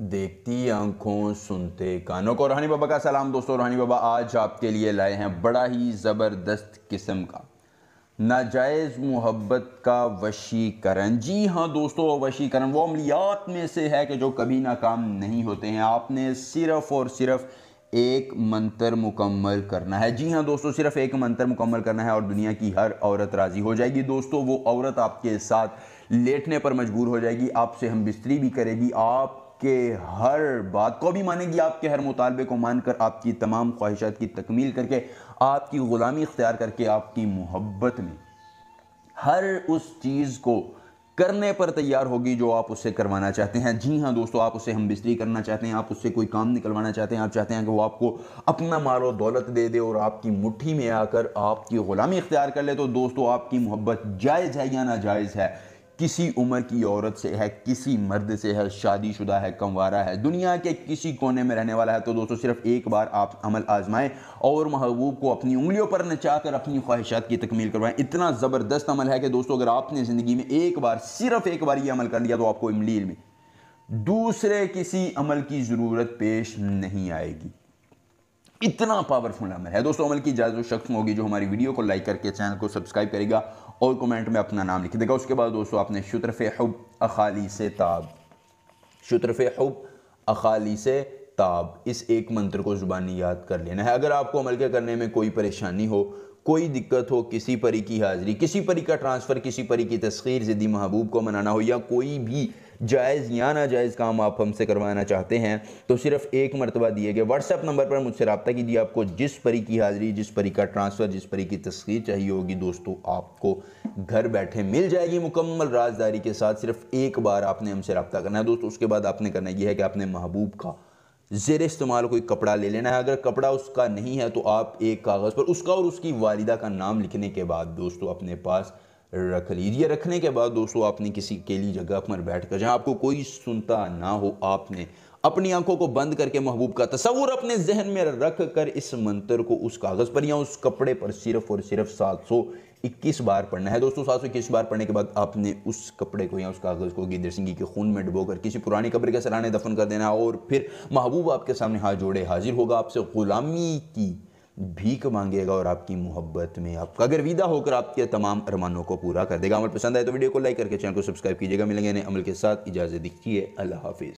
देखती आंखों सुनते कानों को। रूहानी बाबा का सलाम दोस्तों। रूहानी बाबा आज आपके लिए लाए हैं बड़ा ही ज़बरदस्त किस्म का नाजायज़ मोहब्बत का वशीकरण। जी हाँ दोस्तों, वशीकरण वो अमलियात में से है कि जो कभी नाकाम नहीं होते हैं। आपने सिर्फ़ और सिर्फ एक मंत्र मुकम्मल करना है। जी हाँ दोस्तों, सिर्फ एक मंत्र मुकम्मल करना है और दुनिया की हर औरत राज़ी हो जाएगी। दोस्तों वो औरत आपके साथ लेटने पर मजबूर हो जाएगी, आपसे हम बिस्तरी भी करेगी, आपके हर बात को भी मानेगी, आपके हर मुतालबे को मानकर आपकी तमाम ख्वाहिशात की तकमील करके, आपकी ग़ुलामी इख्तियार करके, आपकी मोहब्बत में हर उस चीज़ को करने पर तैयार होगी जो आप उससे करवाना चाहते हैं। जी हाँ दोस्तों, आप उससे हम बिस्तरी करना चाहते हैं, आप उससे कोई काम निकलवाना चाहते हैं, आप चाहते हैं कि वो आपको अपना माल और दौलत दे दे और आपकी मुट्ठी में आकर आपकी ग़ुलामी इख्तियार कर ले। तो दोस्तों आपकी मोहब्बत जायज़ है या नाजायज़ है, किसी उम्र की औरत से है, किसी मर्द से है, शादीशुदा है, कंवारा है, दुनिया के किसी कोने में रहने वाला है, तो दोस्तों सिर्फ एक बार आप अमल आजमाएं और महबूब को अपनी उंगलियों पर नचाकर अपनी ख्वाहिशात की तकमील करवाएं। इतना ज़बरदस्त अमल है कि दोस्तों अगर आपने ज़िंदगी में एक बार, सिर्फ एक बार ये अमल कर लिया तो आपको इमलील में दूसरे किसी अमल की ज़रूरत पेश नहीं आएगी। इतना पावरफुल अमल है दोस्तों। अमल की इजाज़त शख्स होगी जो हमारी वीडियो को लाइक करके चैनल को सब्सक्राइब करेगा और कमेंट में अपना नाम लिख देगा। उसके बाद दोस्तों आपने शुत्रफ़ हुब अखाली से ताब, शुत्रफ़ हुब अखाली से ताब, इस एक मंत्र को ज़ुबानी याद कर लेना है। अगर आपको अमल के करने में कोई परेशानी हो, कोई दिक्कत हो, किसी परी की हाज़िरी, किसी परी का ट्रांसफ़र, किसी परी की तस्खीर, ज़िद्दी महबूब को मनाना हो, या कोई भी जायज़ या नाजायज़ काम आप हमसे करवाना चाहते हैं, तो सिर्फ एक मरतबा दिए गए व्हाट्सएप नंबर पर मुझसे रब्ता कीजिए। आपको जिस परी की हाज़िरी, जिस परी का ट्रांसफ़र, जिस परी की तस्खीर चाहिए होगी दोस्तों, आपको घर बैठे मिल जाएगी मुकम्मल राजदारी के साथ। सिर्फ एक बार आपने हमसे रब्ता करना है दोस्तों। उसके बाद आपने करना यह है कि आपने महबूब का ज़ेर इस्तेमाल कोई कपड़ा ले लेना है। अगर कपड़ा उसका नहीं है तो आप एक कागज़ पर उसका और उसकी वालिदा का नाम लिखने के बाद दोस्तों अपने पास रख लीजिए। रखने के बाद दोस्तों आपने किसी अकेली जगह पर बैठ कर, जहाँ आपको कोई सुनता ना हो, आपने अपनी आंखों को बंद करके महबूब का तस्वुर अपने जहन में रख कर इस मंत्र को उस कागज़ पर या उस कपड़े पर सिर्फ और सिर्फ 721 बार पढ़ना है दोस्तों। 721 बार पढ़ने के बाद आपने उस कपड़े को या उस कागज़ को गिदर सिंगी के खून में डुबोकर किसी पुरानी कब्र के सराहने दफन कर देना है और फिर महबूब आपके सामने हाथ जोड़े हाजिर होगा, आपसे ग़ुलामी की भीख मांगेगा और आपकी मोहब्बत में आपका गर्विदा होकर आपके तमाम अरमानों को पूरा कर देगा। अमल पसंद आए तो वीडियो को लाइक करके चैनल को सब्सक्राइब कीजिएगा। मिलेंगे नए अमल के साथ, इजाज़त दीजिए, अल्लाह हाफिज़।